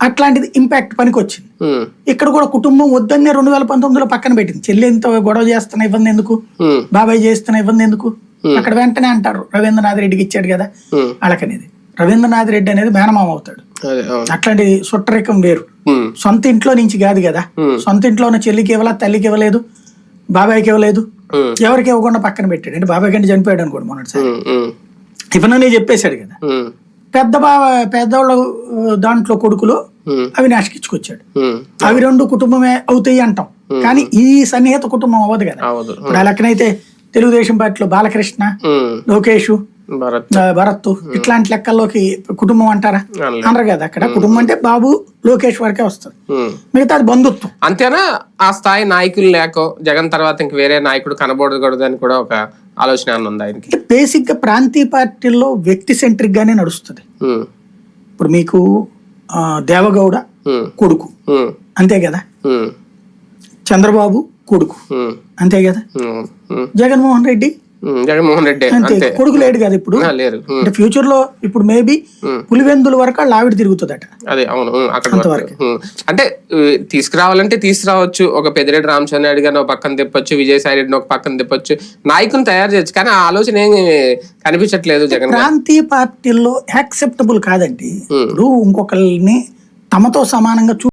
అట్లాంటిది ఇంపాక్ట్ పనికి వచ్చింది. ఇక్కడ కూడా కుటుంబం వద్దన్నే 2019లో పక్కన పెట్టింది. చెల్లి ఎంత గొడవ చేస్తున్నా ఇబ్బంది ఎందుకు, బాబాయ్ చేస్తున్నా ఇబ్బంది ఎందుకు, అక్కడ వెంటనే అంటారు రవీంద్రనాథ్ రెడ్డికి ఇచ్చాడు కదా వాళ్ళకనేది. రవీంద్రనాథ్ రెడ్డి అనేది మేనమామ అవుతాడు. అట్లాంటి సుట్టరికం వేరు. సొంత ఇంట్లో నుంచి కాదు కదా, సొంత ఇంట్లో ఉన్న చెల్లికి ఇవ్వలేదు, తల్లికి ఇవ్వలేదు, బాబాయ్కి ఇవ్వలేదు, ఎవరికి ఇవ్వకుండా పక్కన పెట్టాడు. అంటే బాబాయ్ కంటే చనిపోయాడు అనుకోండి మొన్నటిసారి, ఇవన్నీ చెప్పేశాడు కదా. పెద్దవాళ్ళ దాంట్లో కొడుకులు అవినాష్కి ఇచ్చుకొచ్చాడు. అవి రెండు కుటుంబమే అవుతాయి అంటాం, కానీ ఈ సన్నిహిత కుటుంబం అవ్వదు కదా. ఇప్పుడు ఆ లెక్కనైతే తెలుగుదేశం పార్టీలో బాలకృష్ణ, లోకేష్, భరత్ ఇట్లాంటి లెక్కల్లోకి కుటుంబం అంటారా? అనరు కదా. అక్కడ కుటుంబం అంటే బాబు లోకేష్ వరకే వస్తుంది, మిగతా అది బంధుత్వం. అంతేనా? ఆ స్థాయి నాయకులు లేకో జగన్ తర్వాత ఇంక వేరే నాయకుడు కనబడకూడదు అని కూడా ఒక ఆలోచన ఉంది ఆయనకి. బేసిక్ గా ప్రాంతీయ పార్టీల్లో వ్యక్తి సెంట్రిక్ గానే నడుస్తుంది. ఇప్పుడు మీకు దేవగౌడ కొడుకు అంతే కదా, చంద్రబాబు కొడుకు అంతే కదా, జగన్మోహన్ రెడ్డి అంతే కొడుకు లేడు కదా ఇప్పుడు. అంటే ఫ్యూచర్ లో ఇప్పుడు మేబీ పులివెందుల వరకు వాళ్ళు ఆవిడ తిరుగుతుందట. అదే అవును, అంతవరకు. అంటే తీసుకురావాలంటే తీసుకురావచ్చు, ఒక పెద్దిరెడ్డి రామచంద్ర నాయుడు గారిని ఒక పక్కన తిప్పొచ్చు, విజయసాయి రెడ్డిని ఒక పక్కన తిప్పొచ్చు, నాయకుని తయారు చేయొచ్చు, కానీ ఆ ఆలోచన ఏం కనిపించట్లేదు జగన్. ప్రాంతీయ పార్టీల్లో యాక్సెప్టబుల్ కాదండి. ఇప్పుడు ఇంకొకరిని తమతో సమానంగా